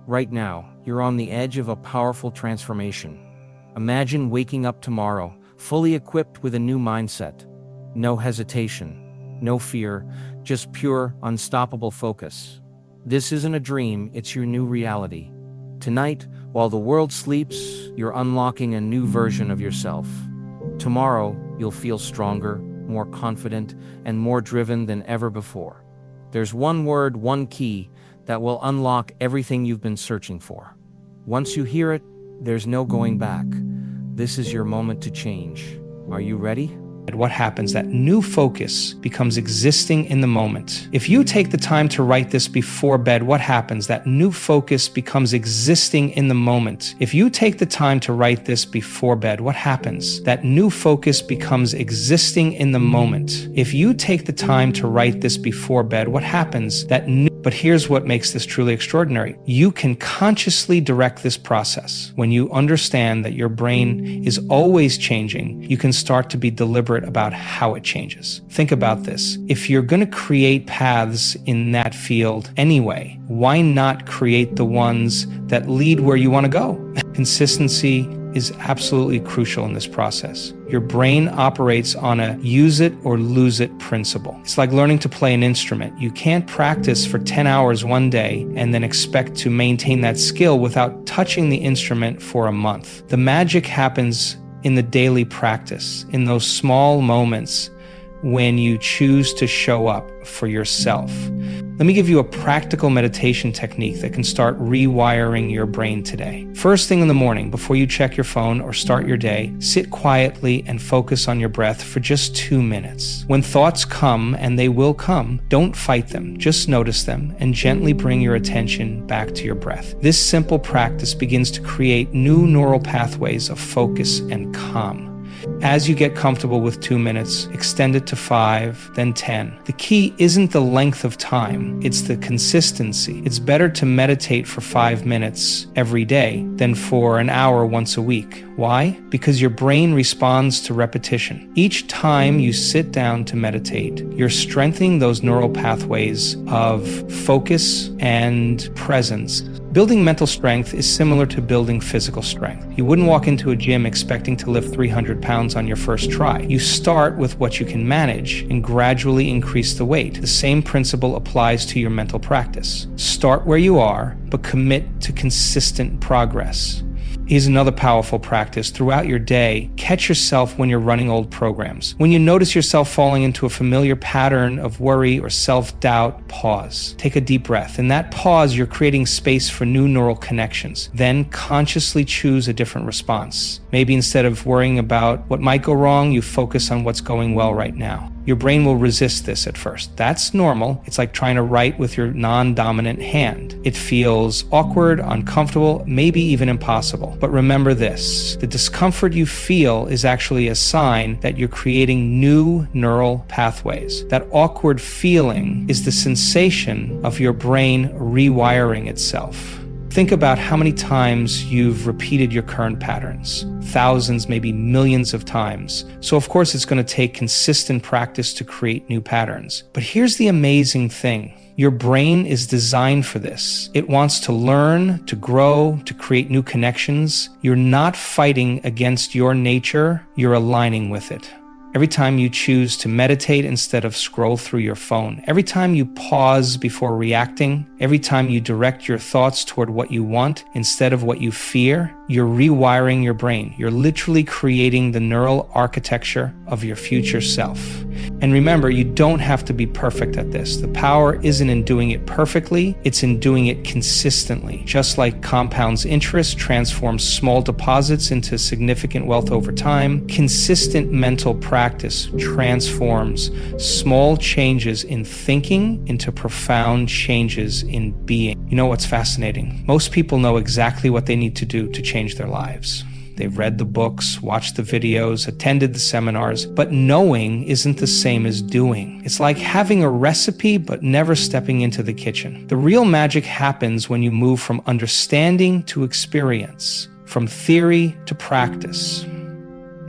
Right now, you're on the edge of a powerful transformation. Imagine waking up tomorrow, fully equipped with a new mindset. No hesitation, no fear, just pure, unstoppable focus. This isn't a dream, it's your new reality. Tonight, while the world sleeps, you're unlocking a new version of yourself. Tomorrow, you'll feel stronger, more confident, and more driven than ever before. There's one word, one key, that will unlock everything you've been searching for. Once you hear it, there's no going back. This is your moment to change. Are you ready? What happens? That new focus becomes existing in the moment. If you take the time to write this before bed, what happens? That new focus becomes existing in the moment. If you take the time to write this before bed, what happens? That new focus becomes existing in the moment. If you take the time to write this before bed, what happens? But here's what makes this truly extraordinary. You can consciously direct this process. When you understand that your brain is always changing, you can start to be deliberate about how it changes. Think about this. If you're going to create paths in that field anyway, why not create the ones that lead where you want to go? Consistency is absolutely crucial in this process. Your brain operates on a use it or lose it principle. It's like learning to play an instrument. You can't practice for 10 hours one day and then expect to maintain that skill without touching the instrument for a month. The magic happens in the daily practice, in those small moments when you choose to show up for yourself. Let me give you a practical meditation technique that can start rewiring your brain today. First thing in the morning, before you check your phone or start your day, sit quietly and focus on your breath for just 2 minutes. When thoughts come, and they will come, don't fight them. Just notice them and gently bring your attention back to your breath. This simple practice begins to create new neural pathways of focus and calm. As you get comfortable with 2 minutes, extend it to 5, then 10. The key isn't the length of time, it's the consistency. It's better to meditate for 5 minutes every day than for an hour once a week. Why? Because your brain responds to repetition. Each time you sit down to meditate, you're strengthening those neural pathways of focus and presence. Building mental strength is similar to building physical strength. You wouldn't walk into a gym expecting to lift 300 pounds on your first try. You start with what you can manage and gradually increase the weight. The same principle applies to your mental practice. Start where you are, but commit to consistent progress. Here's another powerful practice. Throughout your day, catch yourself when you're running old programs. When you notice yourself falling into a familiar pattern of worry or self-doubt, pause. Take a deep breath. In that pause, you're creating space for new neural connections. Then consciously choose a different response. Maybe instead of worrying about what might go wrong, you focus on what's going well right now. Your brain will resist this at first. That's normal. It's like trying to write with your non-dominant hand. It feels awkward, uncomfortable, maybe even impossible. But remember this, the discomfort you feel is actually a sign that you're creating new neural pathways. That awkward feeling is the sensation of your brain rewiring itself. Think about how many times you've repeated your current patterns. Thousands, maybe millions of times. So of course it's going to take consistent practice to create new patterns. But here's the amazing thing. Your brain is designed for this. It wants to learn, to grow, to create new connections. You're not fighting against your nature, you're aligning with it. Every time you choose to meditate instead of scroll through your phone, every time you pause before reacting, every time you direct your thoughts toward what you want instead of what you fear, you're rewiring your brain. You're literally creating the neural architecture of your future self. And remember, you don't have to be perfect at this. The power isn't in doing it perfectly, it's in doing it consistently. Just like compounds interest transforms small deposits into significant wealth over time, consistent mental practice transforms small changes in thinking into profound changes in being. You know what's fascinating? Most people know exactly what they need to do to change their lives. They've read the books, watched the videos, attended the seminars, but knowing isn't the same as doing. It's like having a recipe but never stepping into the kitchen. The real magic happens when you move from understanding to experience, from theory to practice.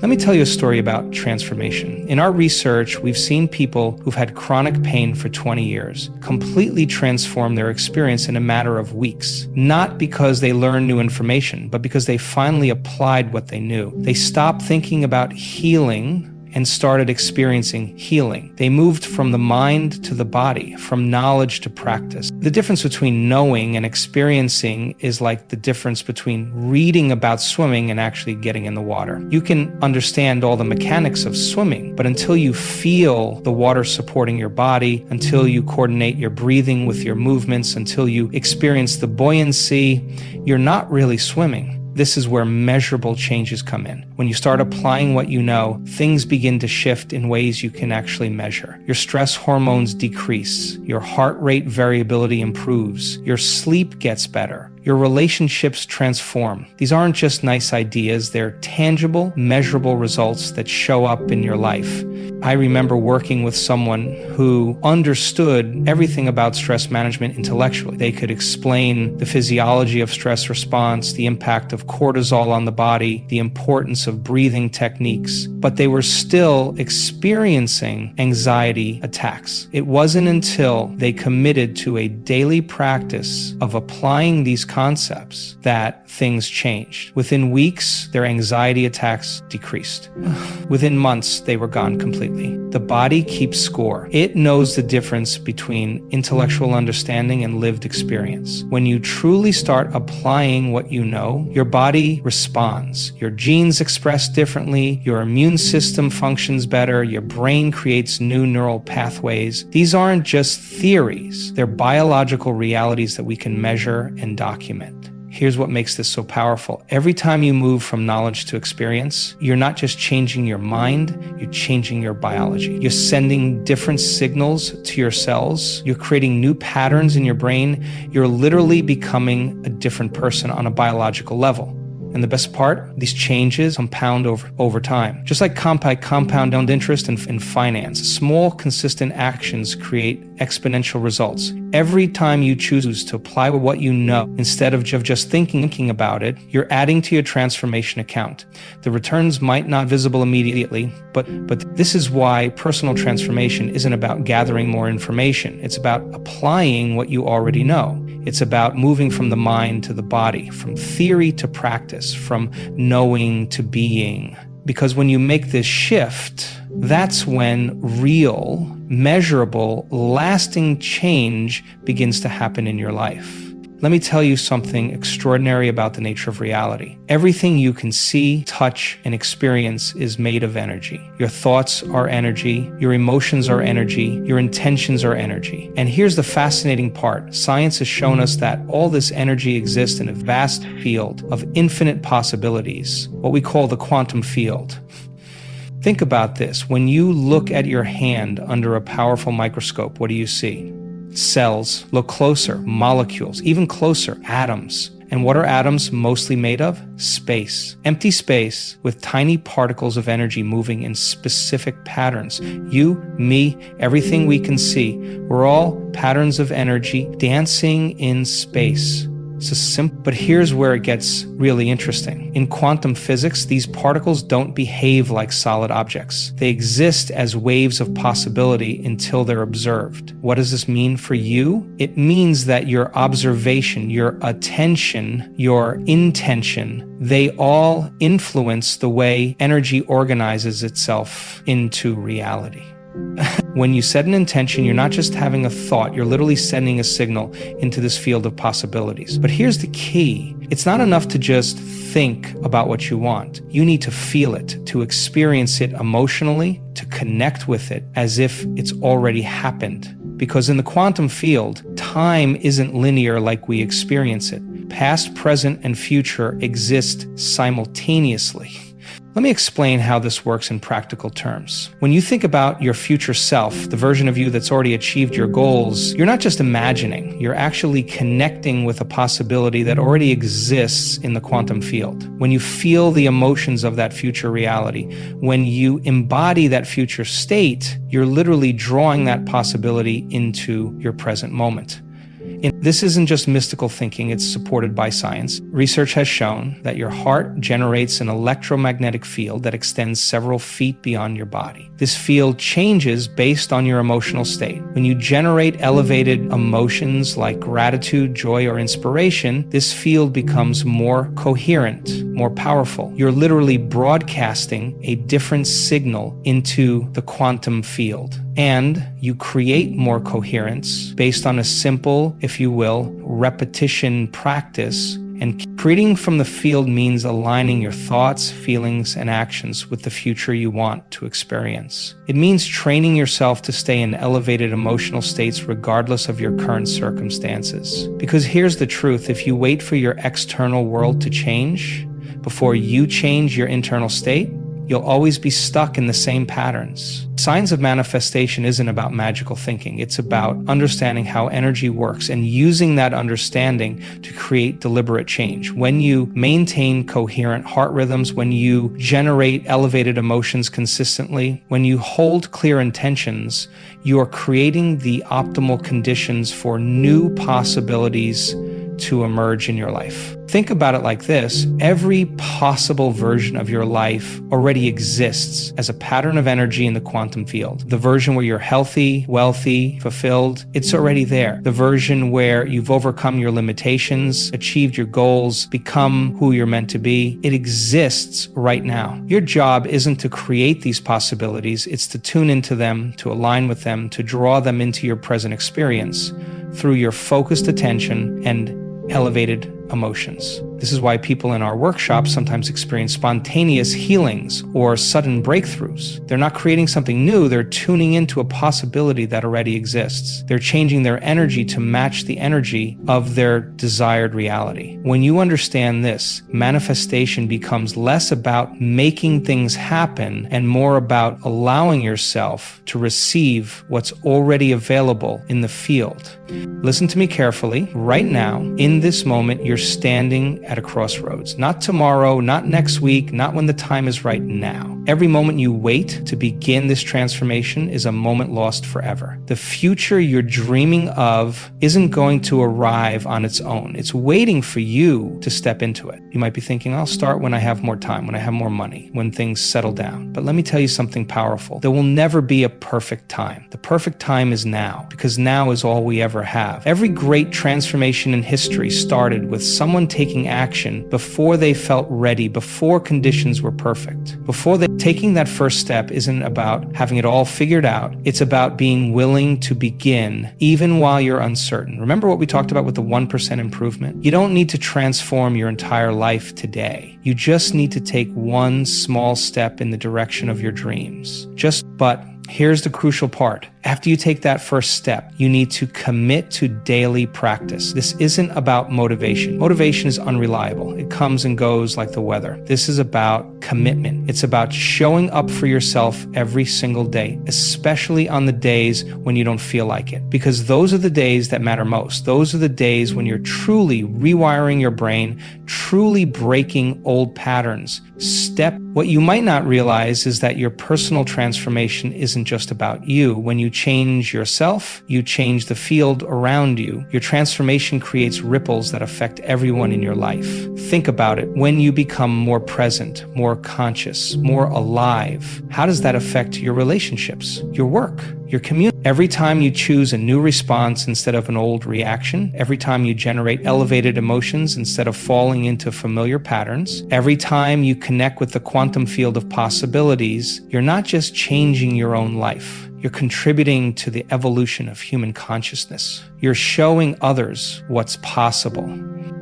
Let me tell you a story about transformation. In our research, we've seen people who've had chronic pain for 20 years completely transform their experience in a matter of weeks. Not because they learned new information, but because they finally applied what they knew. They stopped thinking about healing and started experiencing healing. They moved from the mind to the body, from knowledge to practice. The difference between knowing and experiencing is like the difference between reading about swimming and actually getting in the water. You can understand all the mechanics of swimming, but until you feel the water supporting your body, until you coordinate your breathing with your movements, until you experience the buoyancy, you're not really swimming. This is where measurable changes come in. When you start applying what you know, things begin to shift in ways you can actually measure. Your stress hormones decrease. Your heart rate variability improves. Your sleep gets better. Your relationships transform. These aren't just nice ideas, they're tangible, measurable results that show up in your life. I remember working with someone who understood everything about stress management intellectually. They could explain the physiology of stress response, the impact of cortisol on the body, the importance of breathing techniques, but they were still experiencing anxiety attacks. It wasn't until they committed to a daily practice of applying these concepts that things changed. Within weeks, their anxiety attacks decreased. Within months, they were gone completely. The body keeps score. It knows the difference between intellectual understanding and lived experience. When you truly start applying what you know, your body responds. Your genes express differently, your immune system functions better, your brain creates new neural pathways. These aren't just theories. They're biological realities that we can measure and document. Here's what makes this so powerful. Every time you move from knowledge to experience, you're not just changing your mind, you're changing your biology. You're sending different signals to your cells. You're creating new patterns in your brain. You're literally becoming a different person on a biological level. And the best part, these changes compound over time. Just like compound interest in finance, small, consistent actions create exponential results. Every time you choose to apply what you know, instead of just thinking about it, you're adding to your transformation account. The returns might not be visible immediately, but this is why personal transformation isn't about gathering more information. It's about applying what you already know. It's about moving from the mind to the body, from theory to practice, from knowing to being. Because when you make this shift, that's when real, measurable, lasting change begins to happen in your life. Let me tell you something extraordinary about the nature of reality. Everything you can see, touch, and experience is made of energy. Your thoughts are energy, your emotions are energy, your intentions are energy. And here's the fascinating part. Science has shown us that all this energy exists in a vast field of infinite possibilities, what we call the quantum field. Think about this. When you look at your hand under a powerful microscope, what do you see? Cells. Look closer. Molecules. Even closer. Atoms. And what are atoms mostly made of? Space. Empty space with tiny particles of energy moving in specific patterns. You, me, everything we can see. We're all patterns of energy dancing in space. So simple, but here's where it gets really interesting. In quantum physics, these particles don't behave like solid objects. They exist as waves of possibility until they're observed. What does this mean for you? It means that your observation, your attention, your intention, they all influence the way energy organizes itself into reality. When you set an intention, you're not just having a thought, you're literally sending a signal into this field of possibilities. But here's the key. It's not enough to just think about what you want. You need to feel it, to experience it emotionally, to connect with it as if it's already happened. Because in the quantum field, time isn't linear like we experience it. Past, present, and future exist simultaneously. Let me explain how this works in practical terms. When you think about your future self, the version of you that's already achieved your goals, you're not just imagining, you're actually connecting with a possibility that already exists in the quantum field. When you feel the emotions of that future reality, when you embody that future state, you're literally drawing that possibility into your present moment. This isn't just mystical thinking, it's supported by science. Research has shown that your heart generates an electromagnetic field that extends several feet beyond your body. This field changes based on your emotional state. When you generate elevated emotions like gratitude, joy, or inspiration, this field becomes more coherent, more powerful. You're literally broadcasting a different signal into the quantum field. And you create more coherence based on a simple, if you will, repetition practice. And creating from the field means aligning your thoughts, feelings, and actions with the future you want to experience. It means training yourself to stay in elevated emotional states regardless of your current circumstances. Because here's the truth, if you wait for your external world to change before you change your internal state, you'll always be stuck in the same patterns. Science of manifestation isn't about magical thinking. It's about understanding how energy works and using that understanding to create deliberate change. When you maintain coherent heart rhythms, when you generate elevated emotions consistently, when you hold clear intentions, you are creating the optimal conditions for new possibilities to emerge in your life. Think about it like this. Every possible version of your life already exists as a pattern of energy in the quantum field. The version where you're healthy, wealthy, fulfilled, it's already there. The version where you've overcome your limitations, achieved your goals, become who you're meant to be, it exists right now. Your job isn't to create these possibilities, it's to tune into them, to align with them, to draw them into your present experience through your focused attention and elevated emotions. This is why people in our workshops sometimes experience spontaneous healings or sudden breakthroughs. They're not creating something new, they're tuning into a possibility that already exists. They're changing their energy to match the energy of their desired reality. When you understand this, manifestation becomes less about making things happen and more about allowing yourself to receive what's already available in the field. Listen to me carefully. Right now, in this moment, you're standing at a crossroads. Not tomorrow, not next week, not when the time is right now. Every moment you wait to begin this transformation is a moment lost forever. The future you're dreaming of isn't going to arrive on its own. It's waiting for you to step into it. You might be thinking, I'll start when I have more time, when I have more money, when things settle down. But let me tell you something powerful. There will never be a perfect time. The perfect time is now, because now is all we ever have. Every great transformation in history started with someone taking action before they felt ready, before conditions were perfect. Taking that first step isn't about having it all figured out. It's about being willing to begin even while you're uncertain. Remember what we talked about with the 1% improvement? You don't need to transform your entire life today. You just need to take one small step in the direction of your dreams. But here's the crucial part. After you take that first step, you need to commit to daily practice. This isn't about motivation. Motivation is unreliable. It comes and goes like the weather. This is about commitment. It's about showing up for yourself every single day, especially on the days when you don't feel like it. Because those are the days that matter most. Those are the days when you're truly rewiring your brain, truly breaking old patterns. What you might not realize is that your personal transformation isn't just about you. When you change yourself, you change the field around you. Your transformation creates ripples that affect everyone in your life. Think about it. When you become more present, more conscious, more alive, how does that affect your relationships, your work, your community? Every time you choose a new response instead of an old reaction, every time you generate elevated emotions instead of falling into familiar patterns, every time you connect with the quantum field of possibilities, you're not just changing your own life. You're contributing to the evolution of human consciousness. You're showing others what's possible.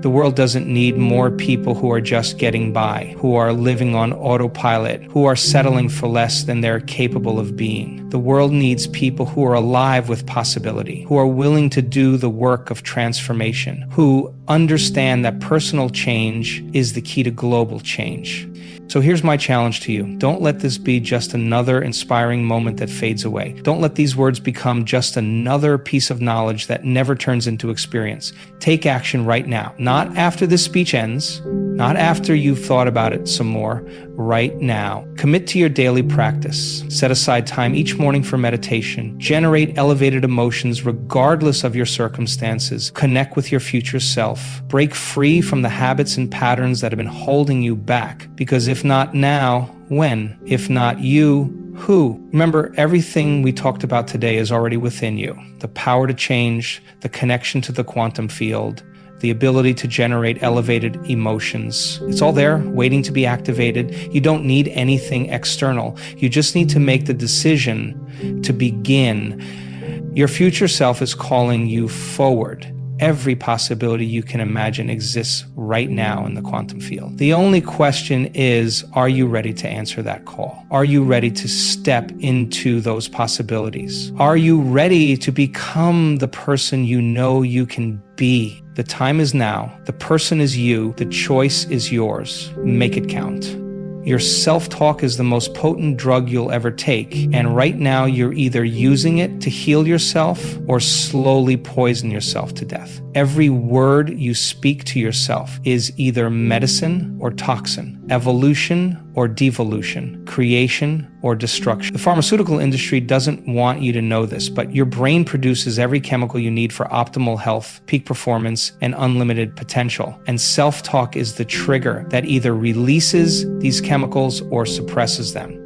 The world doesn't need more people who are just getting by, who are living on autopilot, who are settling for less than they're capable of being. The world needs people who are alive with possibility, who are willing to do the work of transformation, who understand that personal change is the key to global change. So here's my challenge to you. Don't let this be just another inspiring moment that fades away. Don't let these words become just another piece of knowledge that never turns into experience. Take action right now. Not after this speech ends, not after you've thought about it some more, right now. Commit to your daily practice. Set aside time each morning for meditation. Generate elevated emotions regardless of your circumstances. Connect with your future self. Break free from the habits and patterns that have been holding you back. Because if not now, when? If not you, who? Remember, everything we talked about today is already within you. The power to change, the connection to the quantum field, the ability to generate elevated emotions. It's all there, waiting to be activated. You don't need anything external. You just need to make the decision to begin. Your future self is calling you forward. Every possibility you can imagine exists right now in the quantum field. The only question is, are you ready to answer that call? Are you ready to step into those possibilities? Are you ready to become the person you know you can be? The time is now. The person is you. The choice is yours. Make it count. Your self-talk is the most potent drug you'll ever take, and right now you're either using it to heal yourself or slowly poison yourself to death. Every word you speak to yourself is either medicine or toxin, evolution or devolution, creation or destruction. The pharmaceutical industry doesn't want you to know this, but your brain produces every chemical you need for optimal health, peak performance, and unlimited potential. And self-talk is the trigger that either releases these chemicals or suppresses them.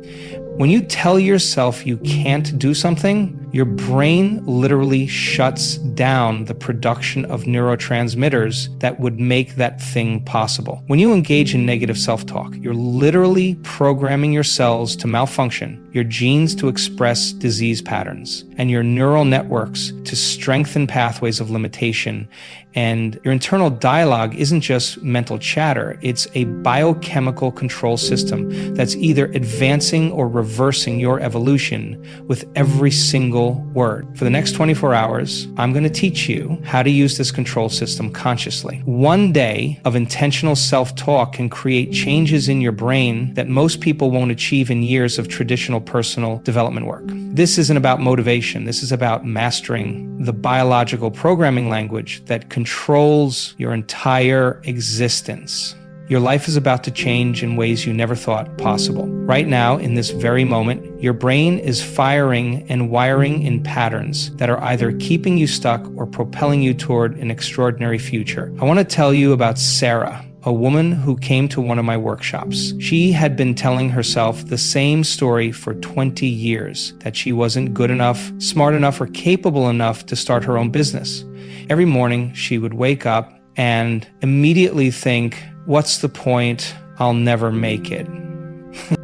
When you tell yourself you can't do something, your brain literally shuts down the production of neurotransmitters that would make that thing possible. When you engage in negative self-talk, you're literally programming your cells to malfunction, your genes to express disease patterns, and your neural networks to strengthen pathways of limitation. And your internal dialogue isn't just mental chatter, it's a biochemical control system that's either advancing or reversing your evolution with every single word. For the next 24 hours, I'm going to teach you how to use this control system consciously. One day of intentional self-talk can create changes in your brain that most people won't achieve in years of traditional personal development work. This isn't about motivation. This is about mastering the biological programming language that controls your entire existence. Your life is about to change in ways you never thought possible. Right now, in this very moment, your brain is firing and wiring in patterns that are either keeping you stuck or propelling you toward an extraordinary future. I want to tell you about Sarah, a woman who came to one of my workshops. She had been telling herself the same story for 20 years, that she wasn't good enough, smart enough, or capable enough to start her own business. Every morning, she would wake up and immediately think, what's the point? I'll never make it.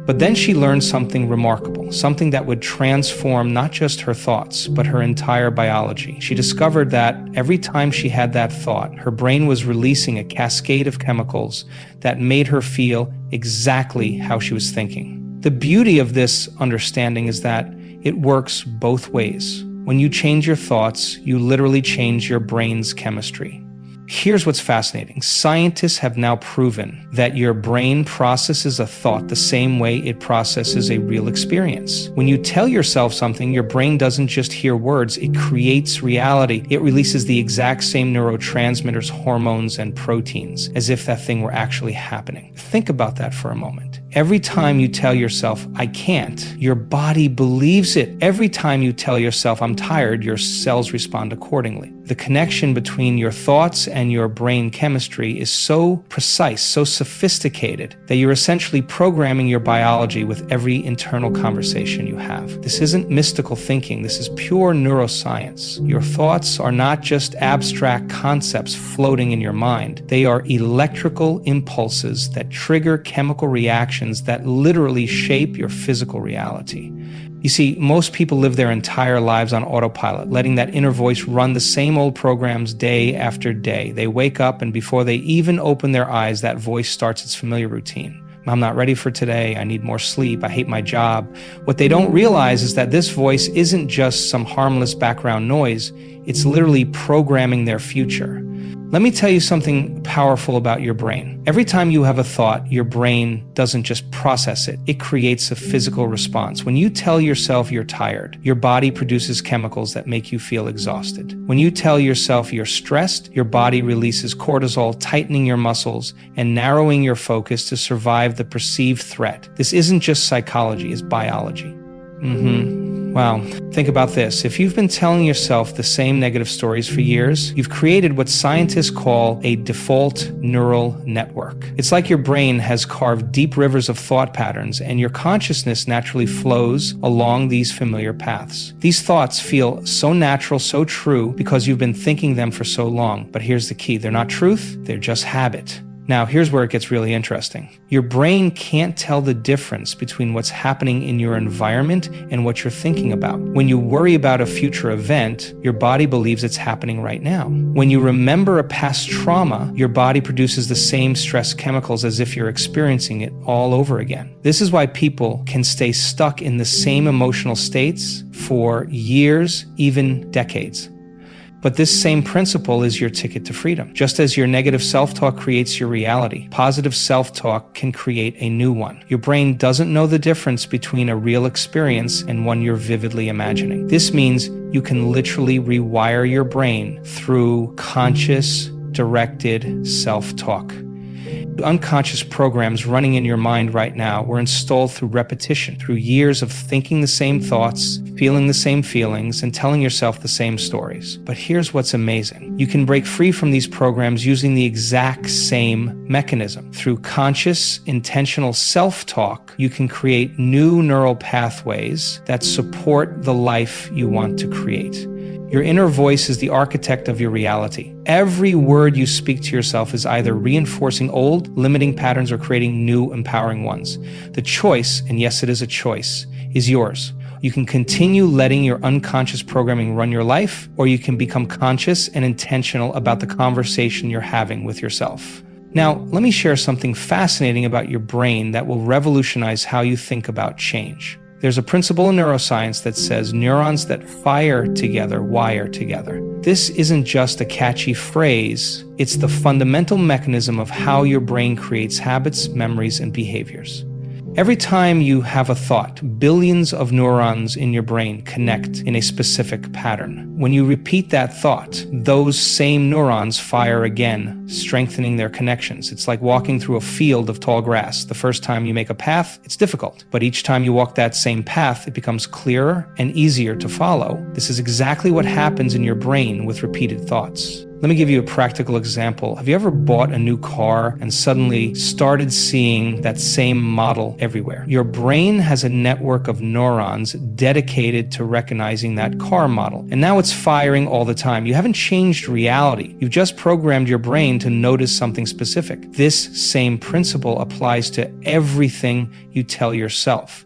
But then she learned something remarkable, something that would transform not just her thoughts, but her entire biology. She discovered that every time she had that thought, her brain was releasing a cascade of chemicals that made her feel exactly how she was thinking. The beauty of this understanding is that it works both ways. When you change your thoughts, you literally change your brain's chemistry. Here's what's fascinating. Scientists have now proven that your brain processes a thought the same way it processes a real experience. When you tell yourself something, your brain doesn't just hear words, it creates reality. It releases the exact same neurotransmitters, hormones, and proteins, as if that thing were actually happening. Think about that for a moment. Every time you tell yourself, I can't, your body believes it. Every time you tell yourself, I'm tired, your cells respond accordingly. The connection between your thoughts and your brain chemistry is so precise, so sophisticated, that you're essentially programming your biology with every internal conversation you have. This isn't mystical thinking. This is pure neuroscience. Your thoughts are not just abstract concepts floating in your mind. They are electrical impulses that trigger chemical reactions that literally shape your physical reality. You see, most people live their entire lives on autopilot, letting that inner voice run the same old programs day after day. They wake up, and before they even open their eyes, that voice starts its familiar routine. I'm not ready for today. I need more sleep. I hate my job. What they don't realize is that this voice isn't just some harmless background noise. It's literally programming their future. Let me tell you something powerful about your brain. Every time you have a thought, your brain doesn't just process it. It creates a physical response. When you tell yourself you're tired, your body produces chemicals that make you feel exhausted. When you tell yourself you're stressed, your body releases cortisol, tightening your muscles and narrowing your focus to survive the perceived threat. This isn't just psychology, it's biology. Wow. Think about this. If you've been telling yourself the same negative stories for years, you've created what scientists call a default neural network. It's like your brain has carved deep rivers of thought patterns, and your consciousness naturally flows along these familiar paths. These thoughts feel so natural, so true, because you've been thinking them for so long. But here's the key. They're not truth, they're just habit. Now, here's where it gets really interesting. Your brain can't tell the difference between what's happening in your environment and what you're thinking about. When you worry about a future event, your body believes it's happening right now. When you remember a past trauma, your body produces the same stress chemicals as if you're experiencing it all over again. This is why people can stay stuck in the same emotional states for years, even decades. But this same principle is your ticket to freedom. Just as your negative self-talk creates your reality, positive self-talk can create a new one. Your brain doesn't know the difference between a real experience and one you're vividly imagining. This means you can literally rewire your brain through conscious, directed self-talk. Unconscious programs running in your mind right now were installed through repetition, through years of thinking the same thoughts, feeling the same feelings, and telling yourself the same stories. But here's what's amazing. You can break free from these programs using the exact same mechanism. Through conscious, intentional self-talk, you can create new neural pathways that support the life you want to create. Your inner voice is the architect of your reality. Every word you speak to yourself is either reinforcing old, limiting patterns or creating new, empowering ones. The choice, and yes, it is a choice, is yours. You can continue letting your unconscious programming run your life, or you can become conscious and intentional about the conversation you're having with yourself. Now, let me share something fascinating about your brain that will revolutionize how you think about change. There's a principle in neuroscience that says neurons that fire together wire together. This isn't just a catchy phrase, it's the fundamental mechanism of how your brain creates habits, memories, and behaviors. Every time you have a thought, billions of neurons in your brain connect in a specific pattern. When you repeat that thought, those same neurons fire again, strengthening their connections. It's like walking through a field of tall grass. The first time you make a path, it's difficult. But each time you walk that same path, it becomes clearer and easier to follow. This is exactly what happens in your brain with repeated thoughts. Let me give you a practical example. Have you ever bought a new car and suddenly started seeing that same model everywhere? Your brain has a network of neurons dedicated to recognizing that car model. And now it's firing all the time. You haven't changed reality. You've just programmed your brain to notice something specific. This same principle applies to everything you tell yourself.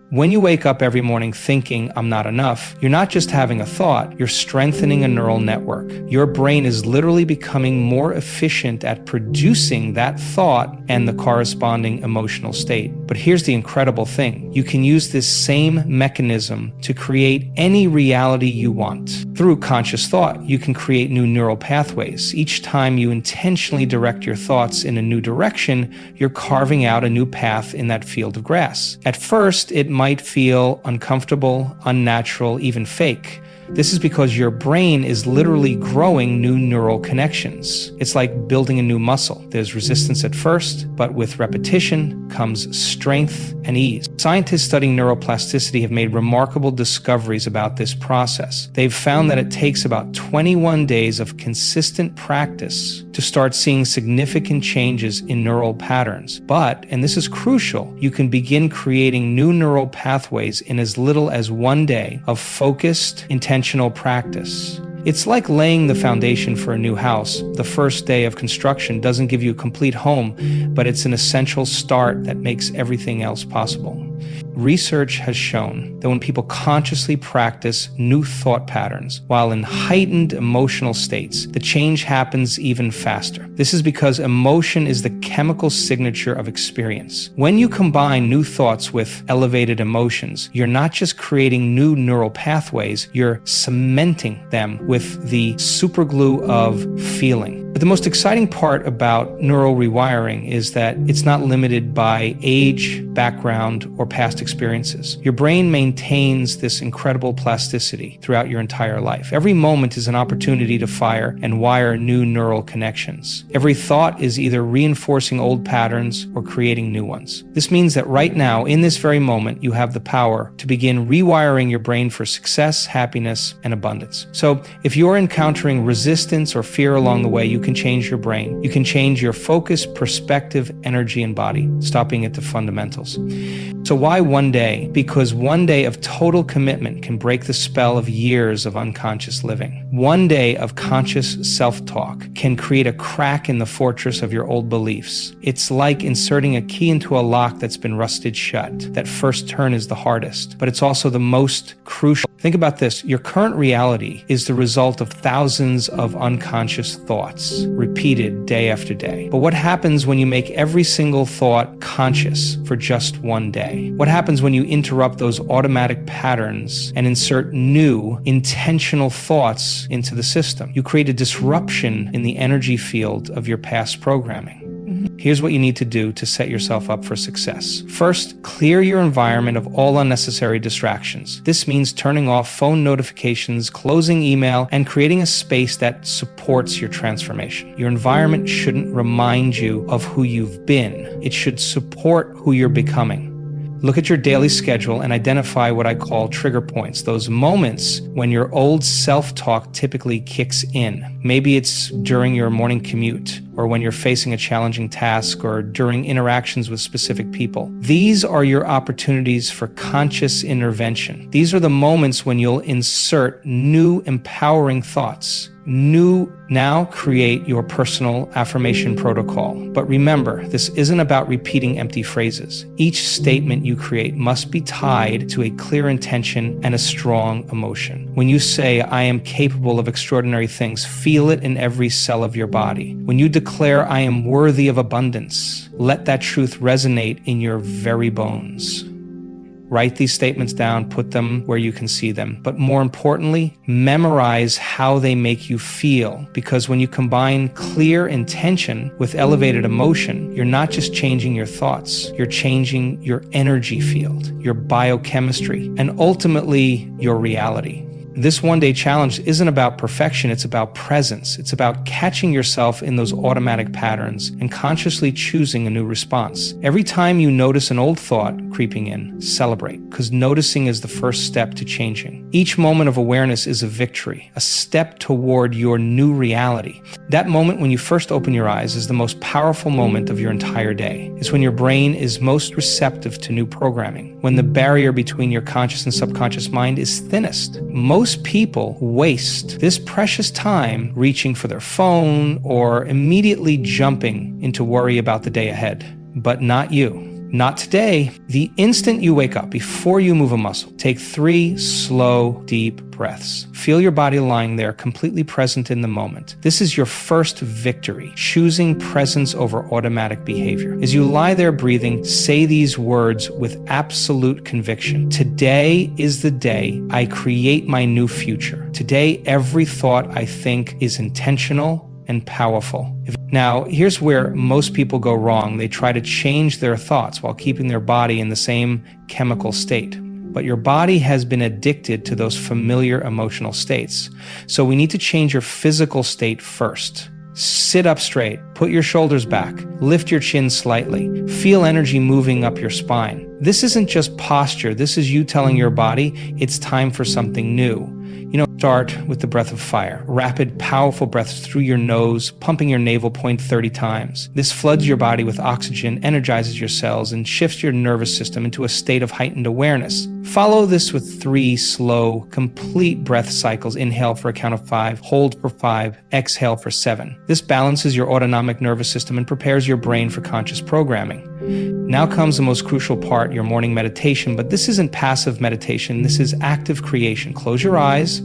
When you wake up every morning thinking, I'm not enough, you're not just having a thought, you're strengthening a neural network. Your brain is literally becoming more efficient at producing that thought and the corresponding emotional state. But here's the incredible thing. You can use this same mechanism to create any reality you want. Through conscious thought, you can create new neural pathways. Each time you intentionally direct your thoughts in a new direction, you're carving out a new path in that field of grass. At first, it might feel uncomfortable, unnatural, even fake. This is because your brain is literally growing new neural connections. It's like building a new muscle. There's resistance at first, but with repetition comes strength and ease. Scientists studying neuroplasticity have made remarkable discoveries about this process. They've found that it takes about 21 days of consistent practice to start seeing significant changes in neural patterns. But, and this is crucial, you can begin creating new neural pathways in as little as 1 day of focused, intentional practice. It's like laying the foundation for a new house. The first day of construction doesn't give you a complete home, but it's an essential start that makes everything else possible. Research has shown that when people consciously practice new thought patterns while in heightened emotional states, the change happens even faster. This is because emotion is the chemical signature of experience. When you combine new thoughts with elevated emotions, you're not just creating new neural pathways, you're cementing them with the superglue of feeling. But the most exciting part about neural rewiring is that it's not limited by age, background, or past experiences. Your brain maintains this incredible plasticity throughout your entire life. Every moment is an opportunity to fire and wire new neural connections. Every thought is either reinforcing old patterns or creating new ones. This means that right now, in this very moment, you have the power to begin rewiring your brain for success, happiness, and abundance. So if you're encountering resistance or fear along the way, you can change your brain. You can change your focus, perspective, energy, and body, stopping at the fundamentals. So why one day? Because one day of total commitment can break the spell of years of unconscious living. One day of conscious self-talk can create a crack in the fortress of your old beliefs. It's like inserting a key into a lock that's been rusted shut. That first turn is the hardest, but it's also the most crucial. Think about this. Your current reality is the result of thousands of unconscious thoughts, repeated day after day. But what happens when you make every single thought conscious for just one day? What happens when you interrupt those automatic patterns and insert new, intentional thoughts into the system? You create a disruption in the energy field of your past programming. Here's what you need to do to set yourself up for success. First, clear your environment of all unnecessary distractions. This means turning off phone notifications, closing email, and creating a space that supports your transformation. Your environment shouldn't remind you of who you've been. It should support who you're becoming. Look at your daily schedule and identify what I call trigger points, those moments when your old self-talk typically kicks in. Maybe it's during your morning commute, or when you're facing a challenging task, or during interactions with specific people. These are your opportunities for conscious intervention. These are the moments when you'll insert new empowering thoughts. Now create your personal affirmation protocol. But remember, this isn't about repeating empty phrases. Each statement you create must be tied to a clear intention and a strong emotion. When you say, I am capable of extraordinary things, feel it in every cell of your body. When you declare, I am worthy of abundance, let that truth resonate in your very bones. Write these statements down, put them where you can see them. But more importantly, memorize how they make you feel. Because when you combine clear intention with elevated emotion, you're not just changing your thoughts, you're changing your energy field, your biochemistry, and ultimately your reality. This one-day challenge isn't about perfection, it's about presence. It's about catching yourself in those automatic patterns and consciously choosing a new response. Every time you notice an old thought creeping in, celebrate, because noticing is the first step to changing. Each moment of awareness is a victory, a step toward your new reality. That moment when you first open your eyes is the most powerful moment of your entire day. It's when your brain is most receptive to new programming, when the barrier between your conscious and subconscious mind is thinnest. Most people waste this precious time reaching for their phone or immediately jumping into worry about the day ahead. But not you. Not today. The instant you wake up, before you move a muscle, take 3 slow, deep breaths. Feel your body lying there, completely present in the moment. This is your first victory, choosing presence over automatic behavior. As you lie there breathing, say these words with absolute conviction. Today is the day I create my new future. Today, every thought I think is intentional and powerful. Now, here's where most people go wrong. They try to change their thoughts while keeping their body in the same chemical state. But your body has been addicted to those familiar emotional states. So we need to change your physical state first. Sit up straight, put your shoulders back, lift your chin slightly, feel energy moving up your spine. This isn't just posture, this is you telling your body it's time for something new. Start with the breath of fire. Rapid, powerful breaths through your nose, pumping your navel point 30 times. This floods your body with oxygen, energizes your cells, and shifts your nervous system into a state of heightened awareness. Follow this with 3 slow, complete breath cycles. Inhale for a count of 5, hold for 5, exhale for 7. This balances your autonomic nervous system and prepares your brain for conscious programming. Now comes the most crucial part, your morning meditation, but this isn't passive meditation, this is active creation. Close your eyes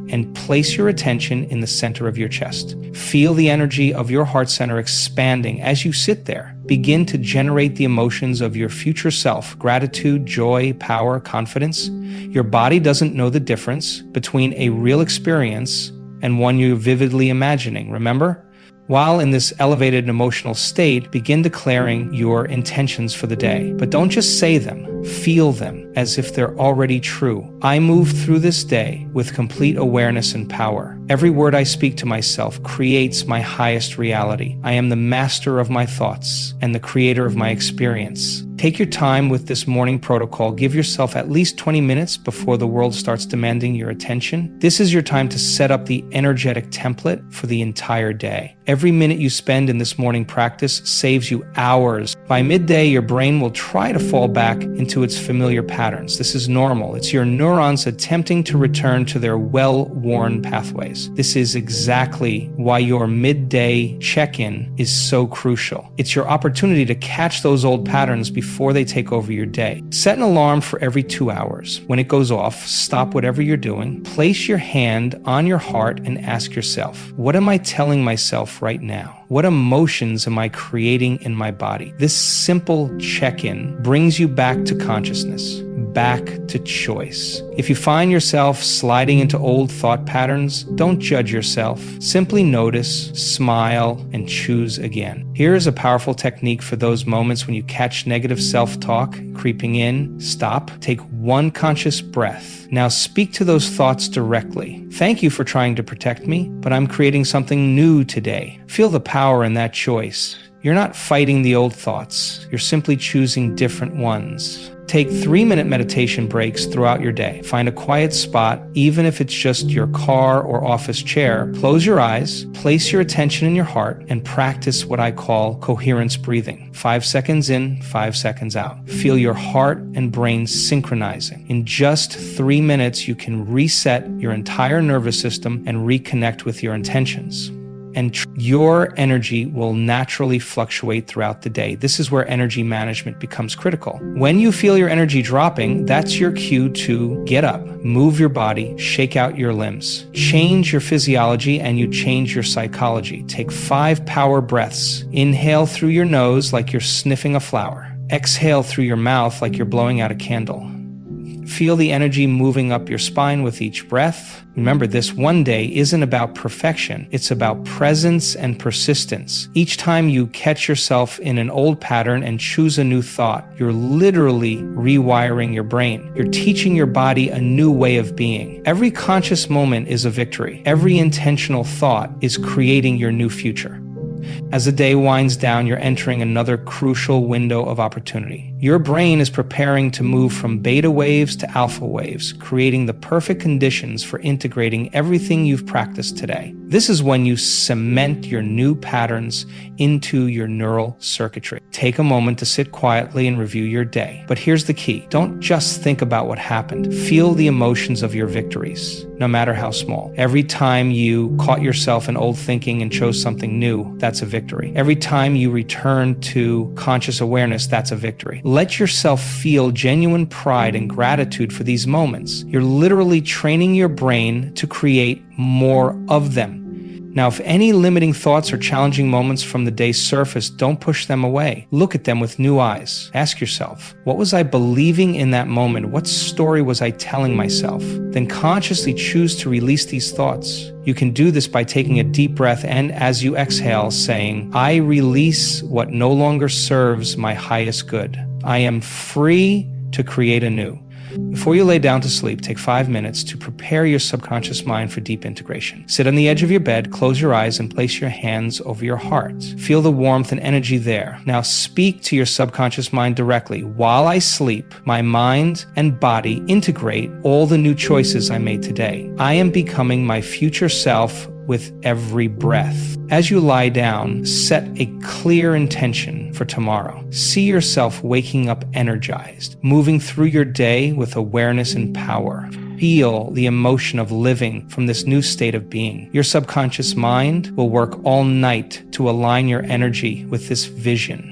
and place your attention in the center of your chest. Feel the energy of your heart center expanding as you sit there. Begin to generate the emotions of your future self, gratitude, joy, power, confidence. Your body doesn't know the difference between a real experience and one you're vividly imagining. Remember? While in this elevated emotional state, begin declaring your intentions for the day. But don't just say them, feel them as if they're already true. I move through this day with complete awareness and power. Every word I speak to myself creates my highest reality. I am the master of my thoughts and the creator of my experience. Take your time with this morning protocol. Give yourself at least 20 minutes before the world starts demanding your attention. This is your time to set up the energetic template for the entire day. Every minute you spend in this morning practice saves you hours. By midday, your brain will try to fall back into its familiar patterns. This is normal. It's your neurons attempting to return to their well-worn pathways. This is exactly why your midday check-in is so crucial. It's your opportunity to catch those old patterns before they take over your day. Set an alarm for every 2 hours. When it goes off, stop whatever you're doing, place your hand on your heart and ask yourself, what am I telling myself right now? What emotions am I creating in my body? This simple check-in brings you back to consciousness, back to choice. If you find yourself sliding into old thought patterns, don't judge yourself. Simply notice, smile, and choose again. Here is a powerful technique for those moments when you catch negative self-talk creeping in. Stop, take one conscious breath. Now speak to those thoughts directly. Thank you for trying to protect me, but I'm creating something new today. Feel the power in that choice. You're not fighting the old thoughts. You're simply choosing different ones. Take 3-minute meditation breaks throughout your day. Find a quiet spot, even if it's just your car or office chair. Close your eyes, place your attention in your heart, and practice what I call coherence breathing. 5 seconds in, 5 seconds out. Feel your heart and brain synchronizing. In just 3 minutes, you can reset your entire nervous system and reconnect with your intentions. And your energy will naturally fluctuate throughout the day. This is where energy management becomes critical. When you feel your energy dropping, that's your cue to get up, move your body, shake out your limbs. Change your physiology and you change your psychology. Take 5 power breaths. Inhale through your nose like you're sniffing a flower. Exhale through your mouth like you're blowing out a candle. Feel the energy moving up your spine with each breath. Remember, this one day isn't about perfection. It's about presence and persistence. Each time you catch yourself in an old pattern and choose a new thought, you're literally rewiring your brain. You're teaching your body a new way of being. Every conscious moment is a victory. Every intentional thought is creating your new future. As the day winds down, you're entering another crucial window of opportunity. Your brain is preparing to move from beta waves to alpha waves, creating the perfect conditions for integrating everything you've practiced today. This is when you cement your new patterns into your neural circuitry. Take a moment to sit quietly and review your day. But here's the key. Don't just think about what happened. Feel the emotions of your victories, no matter how small. Every time you caught yourself in old thinking and chose something new, that's a victory. Every time you return to conscious awareness, that's a victory. Let yourself feel genuine pride and gratitude for these moments. You're literally training your brain to create more of them. Now, if any limiting thoughts or challenging moments from the day surface, don't push them away. Look at them with new eyes. Ask yourself, what was I believing in that moment? What story was I telling myself? Then consciously choose to release these thoughts. You can do this by taking a deep breath and, as you exhale, saying, I release what no longer serves my highest good. I am free to create anew. Before you lay down to sleep, take 5 minutes to prepare your subconscious mind for deep integration. Sit on the edge of your bed, close your eyes, and place your hands over your heart. Feel the warmth and energy there. Now speak to your subconscious mind directly. While I sleep, my mind and body integrate all the new choices I made today. I am becoming my future self with every breath. As you lie down, set a clear intention for tomorrow. See yourself waking up energized, moving through your day with awareness and power. Feel the emotion of living from this new state of being. Your subconscious mind will work all night to align your energy with this vision.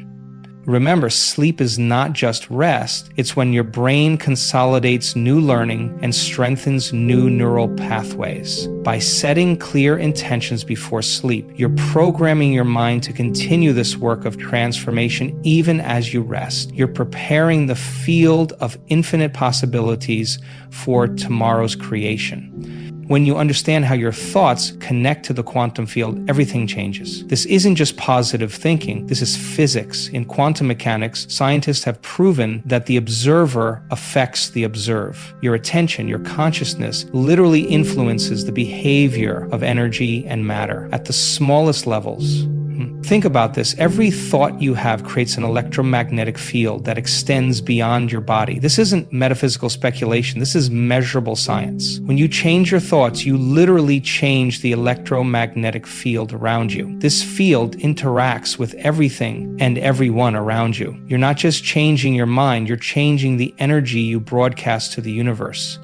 Remember, sleep is not just rest. It's when your brain consolidates new learning and strengthens new neural pathways. By setting clear intentions before sleep, you're programming your mind to continue this work of transformation even as you rest. You're preparing the field of infinite possibilities for tomorrow's creation. When you understand how your thoughts connect to the quantum field, everything changes. This isn't just positive thinking, this is physics. In quantum mechanics, scientists have proven that the observer affects the observed. Your attention, your consciousness literally influences the behavior of energy and matter at the smallest levels. Think about this. Every thought you have creates an electromagnetic field that extends beyond your body. This isn't metaphysical speculation. This is measurable science. When you change your thoughts, you literally change the electromagnetic field around you. This field interacts with everything and everyone around you. You're not just changing your mind, you're changing the energy you broadcast to the universe.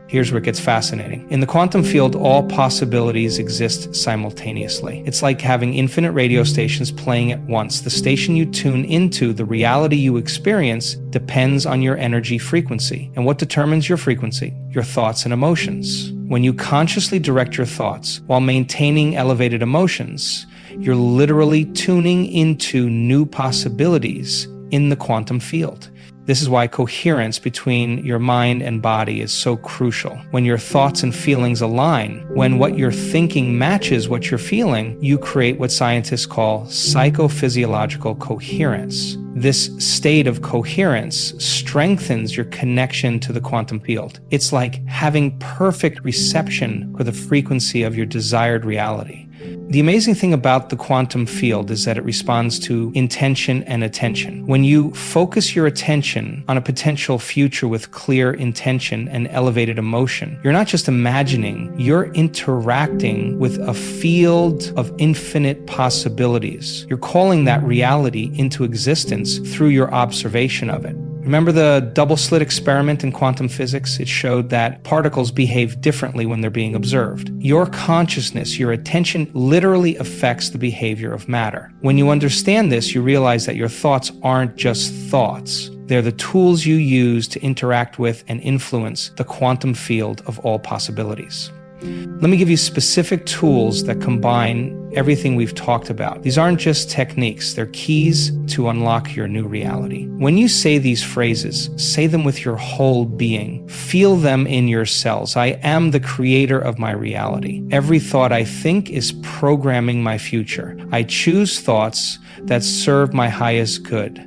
Here's where it gets fascinating. In the quantum field, all possibilities exist simultaneously. It's like having infinite radio stations playing at once. The station you tune into, the reality you experience, depends on your energy frequency. And what determines your frequency? Your thoughts and emotions. When you consciously direct your thoughts while maintaining elevated emotions, you're literally tuning into new possibilities in the quantum field. This is why coherence between your mind and body is so crucial. When your thoughts and feelings align, when what you're thinking matches what you're feeling, you create what scientists call psychophysiological coherence. This state of coherence strengthens your connection to the quantum field. It's like having perfect reception for the frequency of your desired reality. The amazing thing about the quantum field is that it responds to intention and attention. When you focus your attention on a potential future with clear intention and elevated emotion, you're not just imagining, you're interacting with a field of infinite possibilities. You're calling that reality into existence through your observation of it. Remember the double-slit experiment in quantum physics? It showed that particles behave differently when they're being observed. Your consciousness, your attention literally affects the behavior of matter. When you understand this, you realize that your thoughts aren't just thoughts. They're the tools you use to interact with and influence the quantum field of all possibilities. Let me give you specific tools that combine everything we've talked about. These aren't just techniques, they're keys to unlock your new reality. When you say these phrases, say them with your whole being. Feel them in your cells. I am the creator of my reality. Every thought I think is programming my future. I choose thoughts that serve my highest good.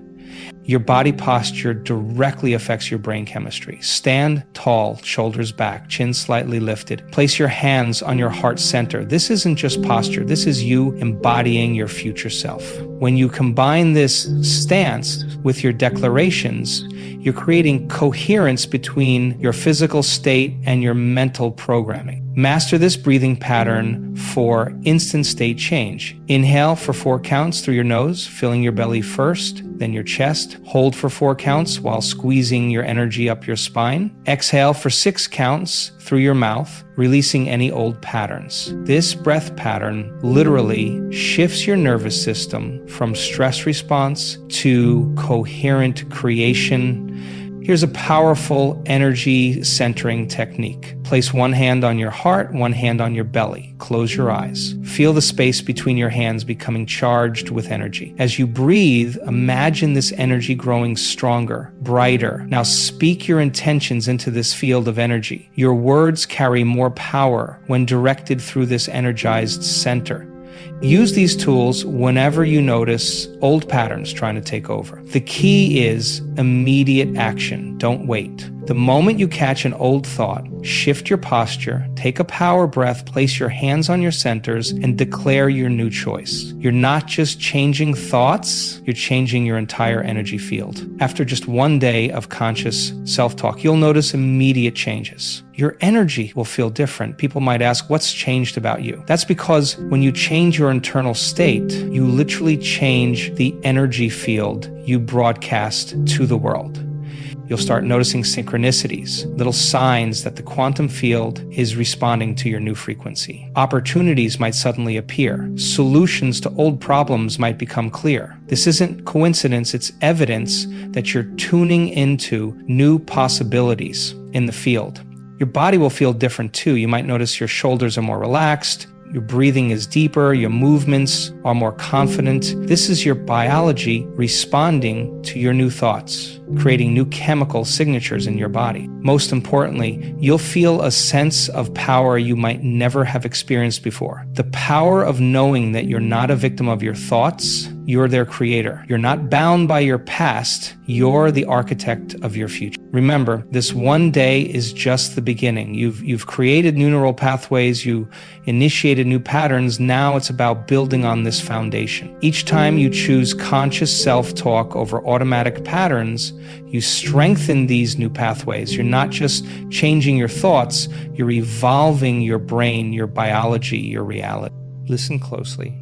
Your body posture directly affects your brain chemistry. Stand tall, shoulders back, chin slightly lifted. Place your hands on your heart center. This isn't just posture. This is you embodying your future self. When you combine this stance with your declarations, you're creating coherence between your physical state and your mental programming. Master this breathing pattern for instant state change. Inhale for 4 counts through your nose, filling your belly first, then your chest. Hold for 4 counts while squeezing your energy up your spine. Exhale for 6 counts through your mouth, releasing any old patterns. This breath pattern literally shifts your nervous system from stress response to coherent creation. Here's a powerful energy centering technique. Place one hand on your heart, one hand on your belly. Close your eyes. Feel the space between your hands becoming charged with energy. As you breathe, imagine this energy growing stronger, brighter. Now speak your intentions into this field of energy. Your words carry more power when directed through this energized center. Use these tools whenever you notice old patterns trying to take over. The key is immediate action. Don't wait. The moment you catch an old thought, shift your posture, take a power breath, place your hands on your centers, and declare your new choice. You're not just changing thoughts, you're changing your entire energy field. After just one day of conscious self-talk, you'll notice immediate changes. Your energy will feel different. People might ask, what's changed about you? That's because when you change your internal state, you literally change the energy field you broadcast to the world. You'll start noticing synchronicities, little signs that the quantum field is responding to your new frequency. Opportunities might suddenly appear. Solutions to old problems might become clear. This isn't coincidence, it's evidence that you're tuning into new possibilities in the field. Your body will feel different too. You might notice your shoulders are more relaxed, Your breathing is deeper, your movements are more confident. This is your biology responding to your new thoughts, creating new chemical signatures in your body. Most importantly, you'll feel a sense of power you might never have experienced before. The power of knowing that you're not a victim of your thoughts, you're their creator. You're not bound by your past, you're the architect of your future. Remember, this one day is just the beginning. You've created new neural pathways, you initiated new patterns, now it's about building on this foundation. Each time you choose conscious self-talk over automatic patterns, you strengthen these new pathways. You're not just changing your thoughts, you're evolving your brain, your biology, your reality. Listen closely.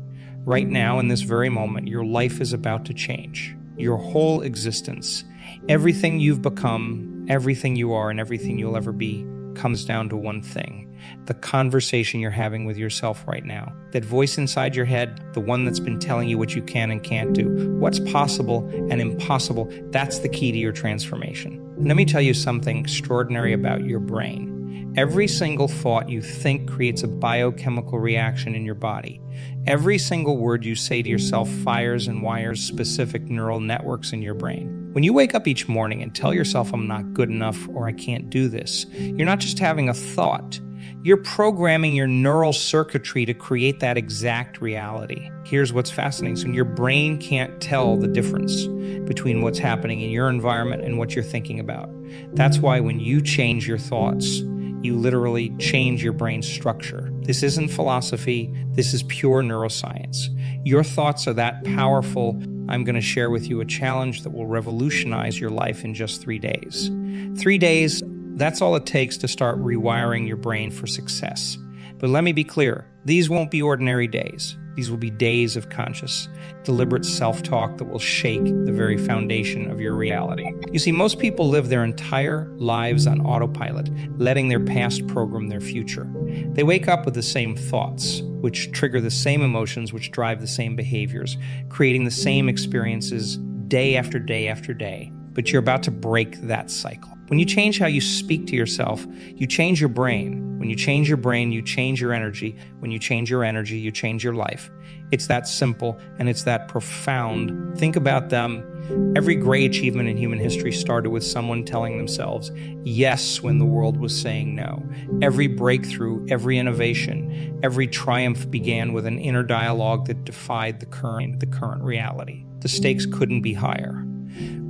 Right now, in this very moment, your life is about to change. Your whole existence, everything you've become, everything you are, and everything you'll ever be comes down to one thing. The conversation you're having with yourself right now. That voice inside your head, the one that's been telling you what you can and can't do. What's possible and impossible, that's the key to your transformation. And let me tell you something extraordinary about your brain. Every single thought you think creates a biochemical reaction in your body. Every single word you say to yourself fires and wires specific neural networks in your brain. When you wake up each morning and tell yourself I'm not good enough or I can't do this, you're not just having a thought. You're programming your neural circuitry to create that exact reality. Here's what's fascinating. So your brain can't tell the difference between what's happening in your environment and what you're thinking about. That's why when you change your thoughts, you literally change your brain's structure. This isn't philosophy, this is pure neuroscience. Your thoughts are that powerful. I'm going to share with you a challenge that will revolutionize your life in just 3 days. 3 days, that's all it takes to start rewiring your brain for success. But let me be clear, these won't be ordinary days. These will be days of conscious, deliberate self-talk that will shake the very foundation of your reality. You see, most people live their entire lives on autopilot, letting their past program their future. They wake up with the same thoughts, which trigger the same emotions, which drive the same behaviors, creating the same experiences day after day after day. But you're about to break that cycle. When you change how you speak to yourself, you change your brain. When you change your brain, you change your energy. When you change your energy, you change your life. It's that simple and it's that profound. Think about them. Every great achievement in human history started with someone telling themselves yes when the world was saying no. Every breakthrough, every innovation, every triumph began with an inner dialogue that defied the current reality. The stakes couldn't be higher.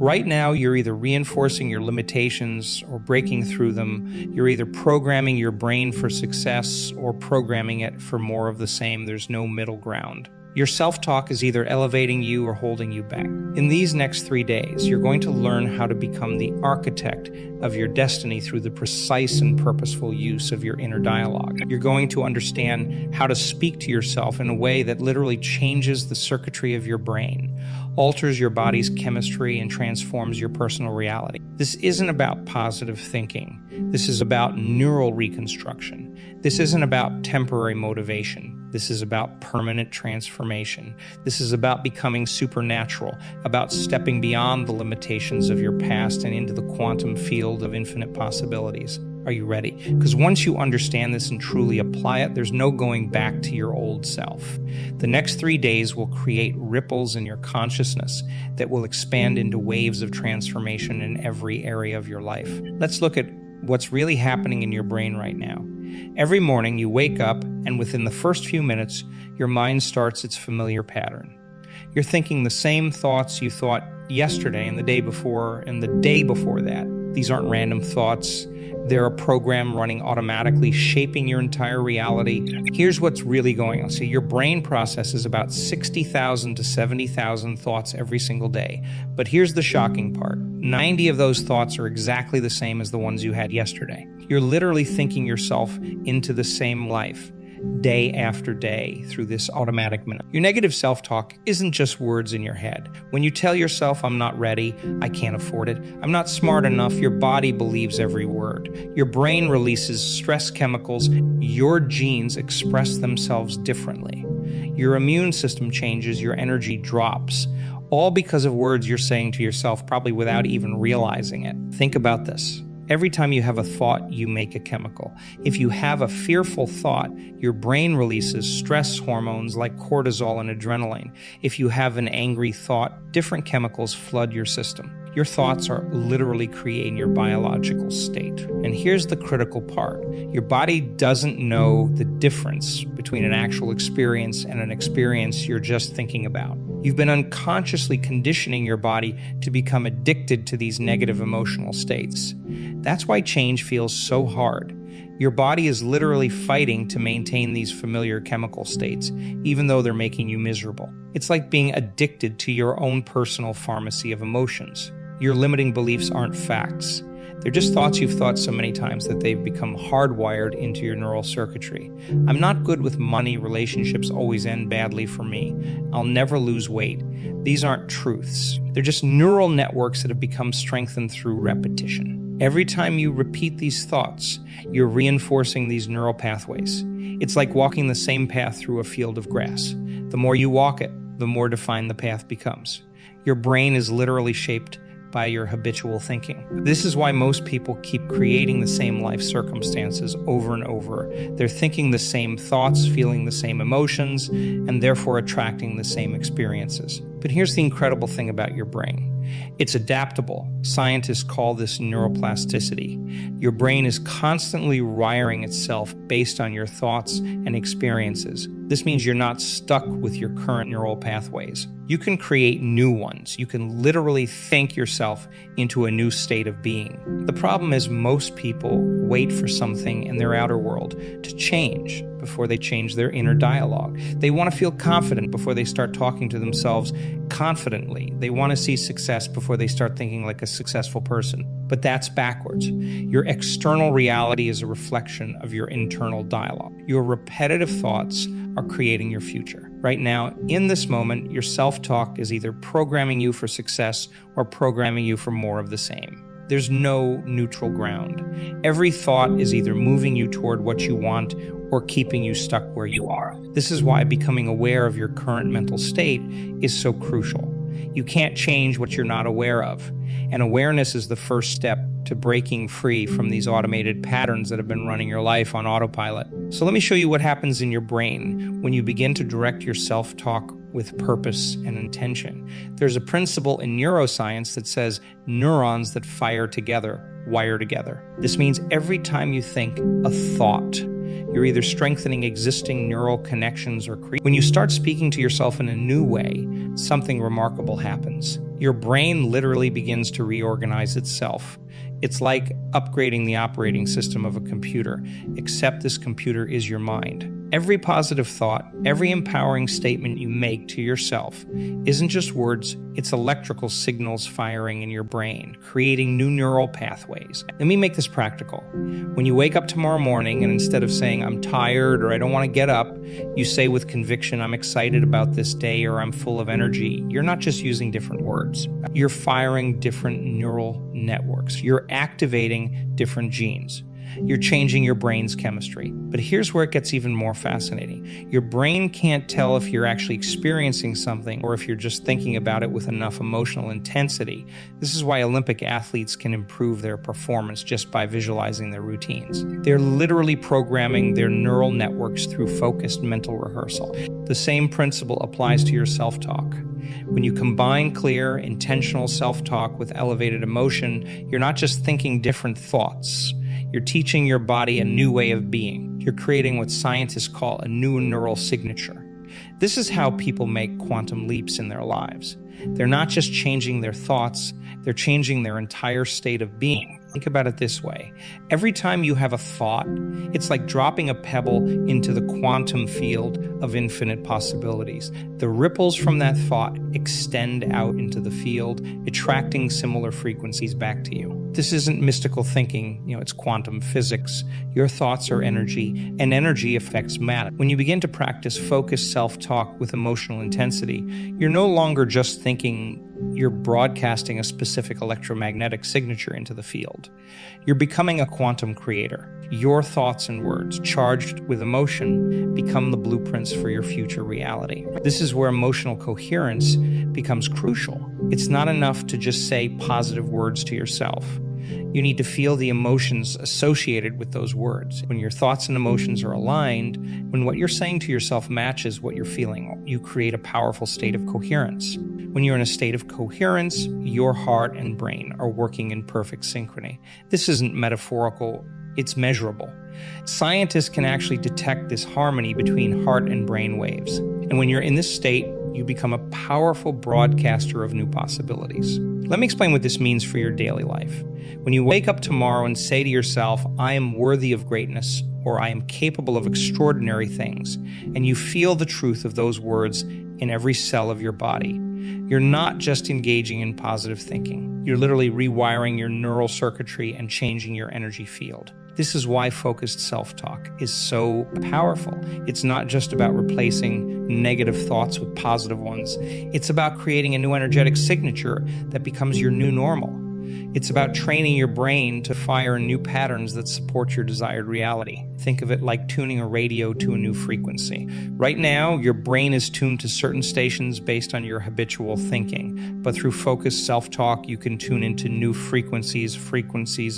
Right now, you're either reinforcing your limitations or breaking through them. You're either programming your brain for success or programming it for more of the same. There's no middle ground. Your self-talk is either elevating you or holding you back. In these next 3 days, you're going to learn how to become the architect of your destiny through the precise and purposeful use of your inner dialogue. You're going to understand how to speak to yourself in a way that literally changes the circuitry of your brain, alters your body's chemistry, and transforms your personal reality. This isn't about positive thinking. This is about neural reconstruction. This isn't about temporary motivation. This is about permanent transformation. This is about becoming supernatural, about stepping beyond the limitations of your past and into the quantum field of infinite possibilities. Are you ready? Because once you understand this and truly apply it, there's no going back to your old self. The next 3 days will create ripples in your consciousness that will expand into waves of transformation in every area of your life. Let's look at what's really happening in your brain right now. Every morning you wake up, and within the first few minutes, your mind starts its familiar pattern. You're thinking the same thoughts you thought yesterday and the day before and the day before that. These aren't random thoughts. They're a program running automatically, shaping your entire reality. Here's what's really going on. So your brain processes about 60,000 to 70,000 thoughts every single day. But here's the shocking part. 90 of those thoughts are exactly the same as the ones you had yesterday. You're literally thinking yourself into the same life, day after day, through this automatic minute. Your negative self-talk isn't just words in your head. When you tell yourself, I'm not ready, I can't afford it, I'm not smart enough, your body believes every word. Your brain releases stress chemicals. Your genes express themselves differently. Your immune system changes, your energy drops. All because of words you're saying to yourself, probably without even realizing it. Think about this. Every time you have a thought, you make a chemical. If you have a fearful thought, your brain releases stress hormones like cortisol and adrenaline. If you have an angry thought, different chemicals flood your system. Your thoughts are literally creating your biological state. And here's the critical part. Your body doesn't know the difference between an actual experience and an experience you're just thinking about. You've been unconsciously conditioning your body to become addicted to these negative emotional states. That's why change feels so hard. Your body is literally fighting to maintain these familiar chemical states, even though they're making you miserable. It's like being addicted to your own personal pharmacy of emotions. Your limiting beliefs aren't facts. They're just thoughts you've thought so many times that they've become hardwired into your neural circuitry. I'm not good with money, relationships always end badly for me. I'll never lose weight. These aren't truths. They're just neural networks that have become strengthened through repetition. Every time you repeat these thoughts, you're reinforcing these neural pathways. It's like walking the same path through a field of grass. The more you walk it, the more defined the path becomes. Your brain is literally shaped by your habitual thinking. This is why most people keep creating the same life circumstances over and over. They're thinking the same thoughts, feeling the same emotions, and therefore attracting the same experiences. But here's the incredible thing about your brain. It's adaptable. Scientists call this neuroplasticity. Your brain is constantly wiring itself based on your thoughts and experiences. This means you're not stuck with your current neural pathways. You can create new ones. You can literally think yourself into a new state of being. The problem is most people wait for something in their outer world to change before they change their inner dialogue. They want to feel confident before they start talking to themselves confidently. They want to see success before they start thinking like a successful person. But that's backwards. Your external reality is a reflection of your internal dialogue. Your repetitive thoughts are creating your future. Right now, in this moment, your self-talk is either programming you for success or programming you for more of the same. There's no neutral ground. Every thought is either moving you toward what you want or keeping you stuck where you are. This is why becoming aware of your current mental state is so crucial. You can't change what you're not aware of. And awareness is the first step to breaking free from these automated patterns that have been running your life on autopilot. So let me show you what happens in your brain when you begin to direct your self-talk with purpose and intention. There's a principle in neuroscience that says neurons that fire together wire together. This means every time you think a thought, you're either strengthening existing neural connections or when you start speaking to yourself in a new way, something remarkable happens. Your brain literally begins to reorganize itself. It's like upgrading the operating system of a computer, except this computer is your mind. Every positive thought, every empowering statement you make to yourself isn't just words, it's electrical signals firing in your brain, creating new neural pathways. Let me make this practical. When you wake up tomorrow morning and instead of saying, I'm tired or I don't want to get up, you say with conviction, I'm excited about this day or I'm full of energy, you're not just using different words. You're firing different neural networks. You're activating different genes. You're changing your brain's chemistry. But here's where it gets even more fascinating. Your brain can't tell if you're actually experiencing something or if you're just thinking about it with enough emotional intensity. This is why Olympic athletes can improve their performance just by visualizing their routines. They're literally programming their neural networks through focused mental rehearsal. The same principle applies to your self-talk. When you combine clear, intentional self-talk with elevated emotion, you're not just thinking different thoughts. You're teaching your body a new way of being. You're creating what scientists call a new neural signature. This is how people make quantum leaps in their lives. They're not just changing their thoughts, they're changing their entire state of being. Think about it this way. Every time you have a thought, it's like dropping a pebble into the quantum field of infinite possibilities. The ripples from that thought extend out into the field, attracting similar frequencies back to you. This isn't mystical thinking, it's quantum physics. Your thoughts are energy, and energy affects matter. When you begin to practice focused self-talk with emotional intensity, you're no longer just thinking, you're broadcasting a specific electromagnetic signature into the field. You're becoming a quantum creator. Your thoughts and words, charged with emotion, become the blueprints for your future reality. This is where emotional coherence becomes crucial. It's not enough to just say positive words to yourself. You need to feel the emotions associated with those words. When your thoughts and emotions are aligned, when what you're saying to yourself matches what you're feeling, you create a powerful state of coherence. When you're in a state of coherence, your heart and brain are working in perfect synchrony. This isn't metaphorical, it's measurable. Scientists can actually detect this harmony between heart and brain waves. And when you're in this state, you become a powerful broadcaster of new possibilities. Let me explain what this means for your daily life. When you wake up tomorrow and say to yourself, I am worthy of greatness, or I am capable of extraordinary things, and you feel the truth of those words in every cell of your body, you're not just engaging in positive thinking. You're literally rewiring your neural circuitry and changing your energy field. This is why focused self-talk is so powerful. It's not just about replacing negative thoughts with positive ones. It's about creating a new energetic signature that becomes your new normal. It's about training your brain to fire new patterns that support your desired reality. Think of it like tuning a radio to a new frequency. Right now, your brain is tuned to certain stations based on your habitual thinking. But through focused self-talk, you can tune into new frequencies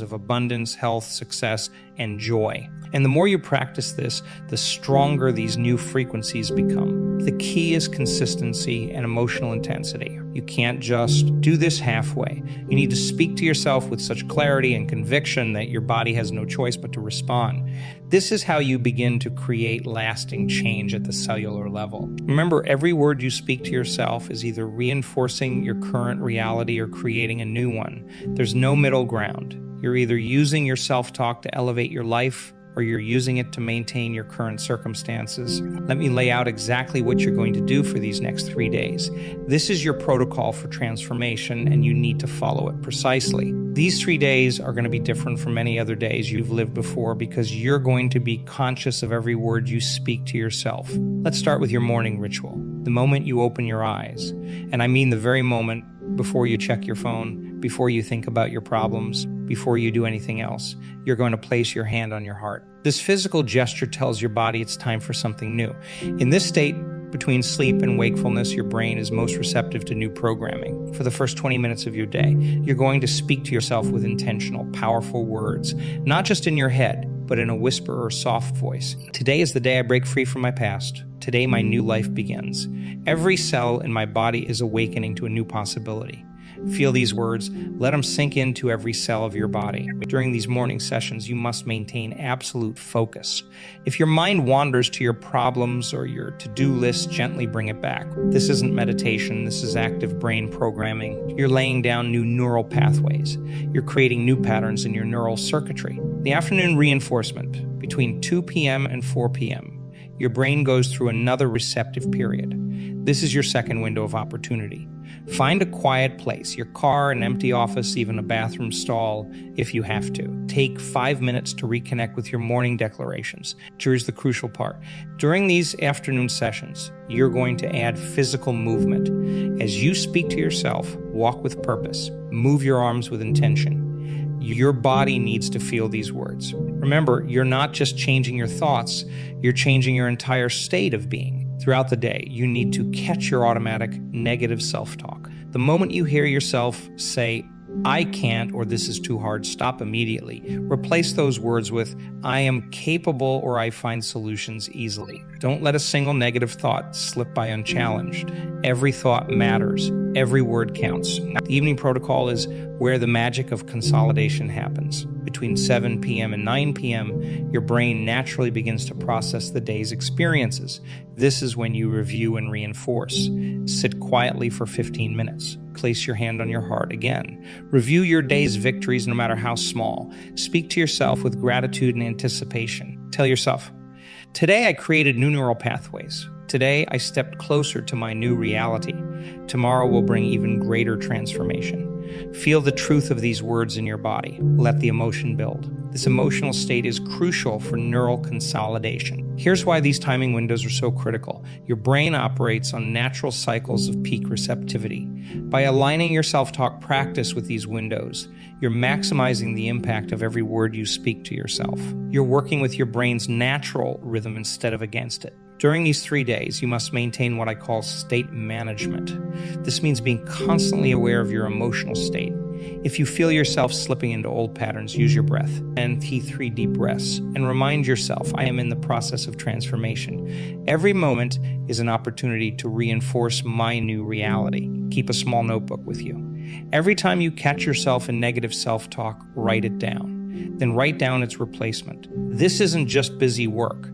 of abundance, health, success, and joy. And the more you practice this, the stronger these new frequencies become. The key is consistency and emotional intensity. You can't just do this halfway. You need to speak to yourself with such clarity and conviction that your body has no choice but to respond. This is how you begin to create lasting change at the cellular level. Remember, every word you speak to yourself is either reinforcing your current reality or creating a new one. There's no middle ground. You're either using your self-talk to elevate your life, or you're using it to maintain your current circumstances. Let me lay out exactly what you're going to do for these next 3 days. This is your protocol for transformation, and you need to follow it precisely. These 3 days are going to be different from any other days you've lived before because you're going to be conscious of every word you speak to yourself. Let's start with your morning ritual. The moment you open your eyes, and I mean the very moment before you check your phone, before you think about your problems, before you do anything else, you're going to place your hand on your heart. This physical gesture tells your body it's time for something new. In this state, between sleep and wakefulness, your brain is most receptive to new programming. For the first 20 minutes of your day, you're going to speak to yourself with intentional, powerful words, not just in your head, but in a whisper or soft voice. Today is the day I break free from my past. Today, my new life begins. Every cell in my body is awakening to a new possibility. Feel these words, let them sink into every cell of your body. During these morning sessions, you must maintain absolute focus. If your mind wanders to your problems or your to-do list, gently bring it back. This isn't meditation, this is active brain programming. You're laying down new neural pathways. You're creating new patterns in your neural circuitry. The afternoon reinforcement, between 2 p.m. and 4 p.m., your brain goes through another receptive period. This is your second window of opportunity. Find a quiet place, your car, an empty office, even a bathroom stall, if you have to. Take 5 minutes to reconnect with your morning declarations. Here's the crucial part. During these afternoon sessions, you're going to add physical movement. As you speak to yourself, walk with purpose, move your arms with intention. Your body needs to feel these words. Remember, you're not just changing your thoughts, you're changing your entire state of being. Throughout the day, you need to catch your automatic negative self-talk. The moment you hear yourself say, I can't, or this is too hard, stop immediately. Replace those words with, I am capable, or I find solutions easily. Don't let a single negative thought slip by unchallenged. Every thought matters. Every word counts. The evening protocol is where the magic of consolidation happens. Between 7 p.m. and 9 p.m., your brain naturally begins to process the day's experiences. This is when you review and reinforce. Sit quietly for 15 minutes. Place your hand on your heart again. Review your day's victories, no matter how small. Speak to yourself with gratitude and anticipation. Tell yourself, today I created new neural pathways. Today I stepped closer to my new reality. Tomorrow will bring even greater transformation. Feel the truth of these words in your body. Let the emotion build. This emotional state is crucial for neural consolidation. Here's why these timing windows are so critical. Your brain operates on natural cycles of peak receptivity. By aligning your self-talk practice with these windows, you're maximizing the impact of every word you speak to yourself. You're working with your brain's natural rhythm instead of against it. During these 3 days, you must maintain what I call state management. This means being constantly aware of your emotional state. If you feel yourself slipping into old patterns, use your breath and take 3 deep breaths and remind yourself, I am in the process of transformation. Every moment is an opportunity to reinforce my new reality. Keep a small notebook with you. Every time you catch yourself in negative self-talk, write it down. Then write down its replacement. This isn't just busy work.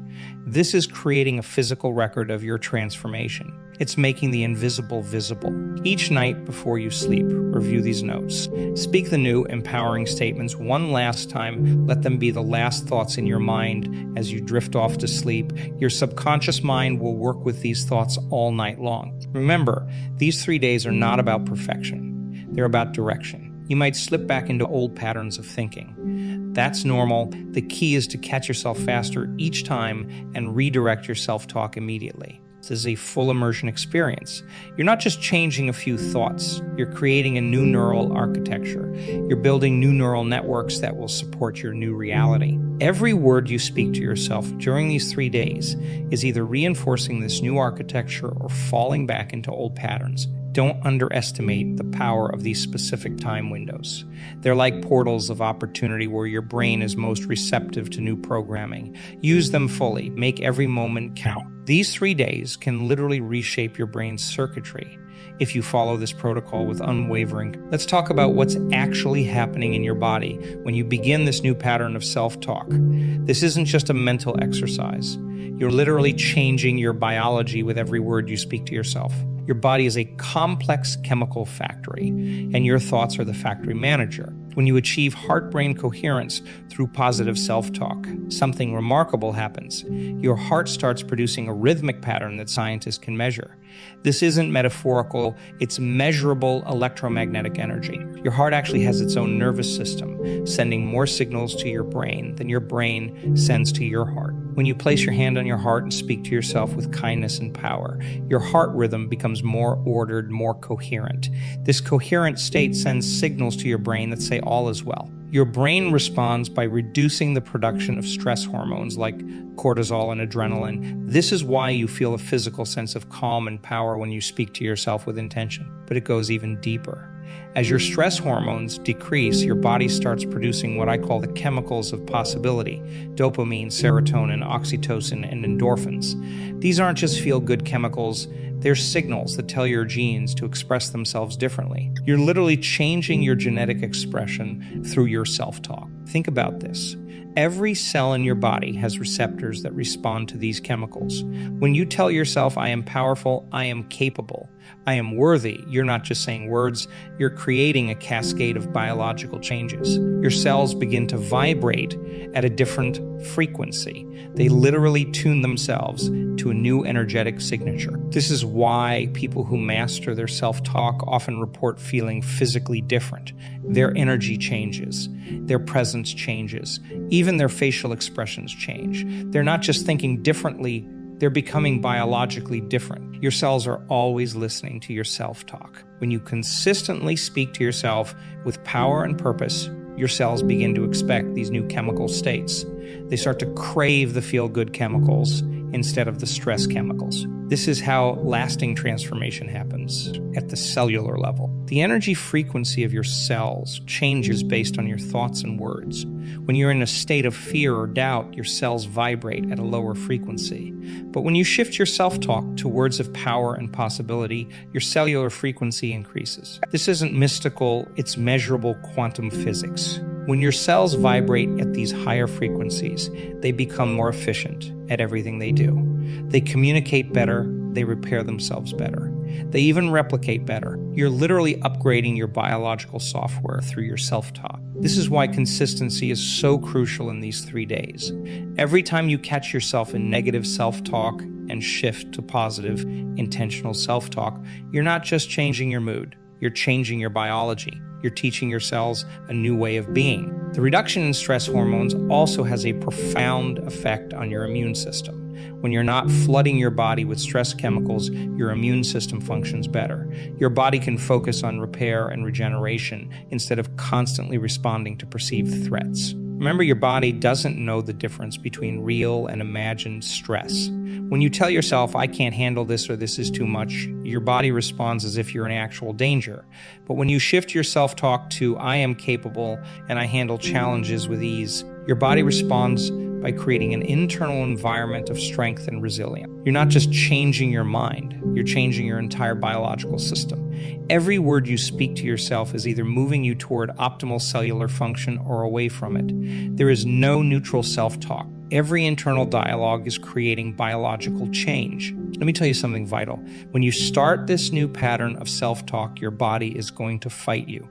This is creating a physical record of your transformation. It's making the invisible visible. Each night before you sleep, review these notes. Speak the new, empowering statements one last time. Let them be the last thoughts in your mind as you drift off to sleep. Your subconscious mind will work with these thoughts all night long. Remember, these 3 days are not about perfection. They're about direction. You might slip back into old patterns of thinking. That's normal. The key is to catch yourself faster each time and redirect your self-talk immediately. This is a full immersion experience. You're not just changing a few thoughts. You're creating a new neural architecture. You're building new neural networks that will support your new reality. Every word you speak to yourself during these 3 days is either reinforcing this new architecture or falling back into old patterns. Don't underestimate the power of these specific time windows. They're like portals of opportunity where your brain is most receptive to new programming. Use them fully. Make every moment count. These 3 days can literally reshape your brain's circuitry if you follow this protocol with unwavering. Let's talk about what's actually happening in your body when you begin this new pattern of self-talk. This isn't just a mental exercise. You're literally changing your biology with every word you speak to yourself. Your body is a complex chemical factory, and your thoughts are the factory manager. When you achieve heart-brain coherence through positive self-talk, something remarkable happens. Your heart starts producing a rhythmic pattern that scientists can measure. This isn't metaphorical, it's measurable electromagnetic energy. Your heart actually has its own nervous system, sending more signals to your brain than your brain sends to your heart. When you place your hand on your heart and speak to yourself with kindness and power, your heart rhythm becomes more ordered, more coherent. This coherent state sends signals to your brain that say all is well. Your brain responds by reducing the production of stress hormones like cortisol and adrenaline. This is why you feel a physical sense of calm and power when you speak to yourself with intention. But it goes even deeper. As your stress hormones decrease, your body starts producing what I call the chemicals of possibility: dopamine, serotonin, oxytocin, and endorphins. These aren't just feel-good chemicals. They're signals that tell your genes to express themselves differently. You're literally changing your genetic expression through your self-talk. Think about this. Every cell in your body has receptors that respond to these chemicals. When you tell yourself, I am powerful, I am capable, I am worthy, you're not just saying words, you're creating a cascade of biological changes. Your cells begin to vibrate at a different frequency. They literally tune themselves to a new energetic signature. This is why people who master their self-talk often report feeling physically different. Their energy changes, their presence changes, even their facial expressions change. They're not just thinking differently, they're becoming biologically different. Your cells are always listening to your self-talk. When you consistently speak to yourself with power and purpose, your cells begin to expect these new chemical states. They start to crave the feel-good chemicals instead of the stress chemicals. This is how lasting transformation happens at the cellular level. The energy frequency of your cells changes based on your thoughts and words. When you're in a state of fear or doubt, your cells vibrate at a lower frequency. But when you shift your self-talk to words of power and possibility, your cellular frequency increases. This isn't mystical, it's measurable quantum physics. When your cells vibrate at these higher frequencies, they become more efficient at everything they do. They communicate better, they repair themselves better. They even replicate better. You're literally upgrading your biological software through your self-talk. This is why consistency is so crucial in these 3 days. Every time you catch yourself in negative self-talk and shift to positive, intentional self-talk, you're not just changing your mood, you're changing your biology. You're teaching your cells a new way of being. The reduction in stress hormones also has a profound effect on your immune system. When you're not flooding your body with stress chemicals, your immune system functions better. Your body can focus on repair and regeneration instead of constantly responding to perceived threats. Remember, your body doesn't know the difference between real and imagined stress. When you tell yourself, I can't handle this or this is too much, your body responds as if you're in actual danger. But when you shift your self-talk to, I am capable and I handle challenges with ease, your body responds by creating an internal environment of strength and resilience. You're not just changing your mind, you're changing your entire biological system. Every word you speak to yourself is either moving you toward optimal cellular function or away from it. There is no neutral self-talk. Every internal dialogue is creating biological change. Let me tell you something vital. When you start this new pattern of self-talk, your body is going to fight you.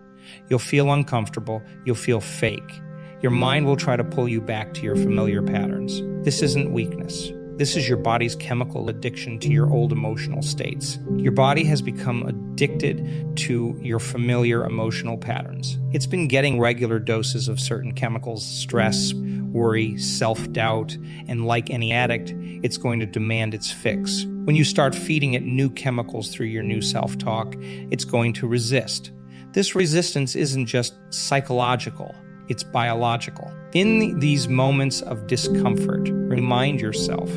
You'll feel uncomfortable, you'll feel fake. Your mind will try to pull you back to your familiar patterns. This isn't weakness. This is your body's chemical addiction to your old emotional states. Your body has become addicted to your familiar emotional patterns. It's been getting regular doses of certain chemicals, stress, worry, self-doubt, and like any addict, it's going to demand its fix. When you start feeding it new chemicals through your new self-talk, it's going to resist. This resistance isn't just psychological. It's biological. In these moments of discomfort, remind yourself,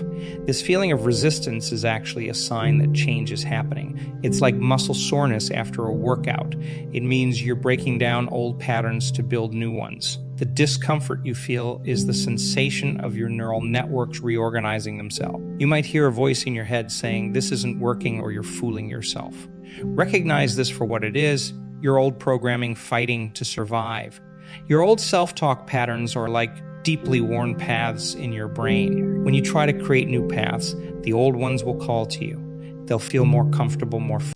this feeling of resistance is actually a sign that change is happening. It's like muscle soreness after a workout. It means you're breaking down old patterns to build new ones. The discomfort you feel is the sensation of your neural networks reorganizing themselves. You might hear a voice in your head saying, this isn't working, or you're fooling yourself. Recognize this for what it is, your old programming fighting to survive. Your old self-talk patterns are like deeply worn paths in your brain. When you try to create new paths, the old ones will call to you. They'll feel more comfortable, more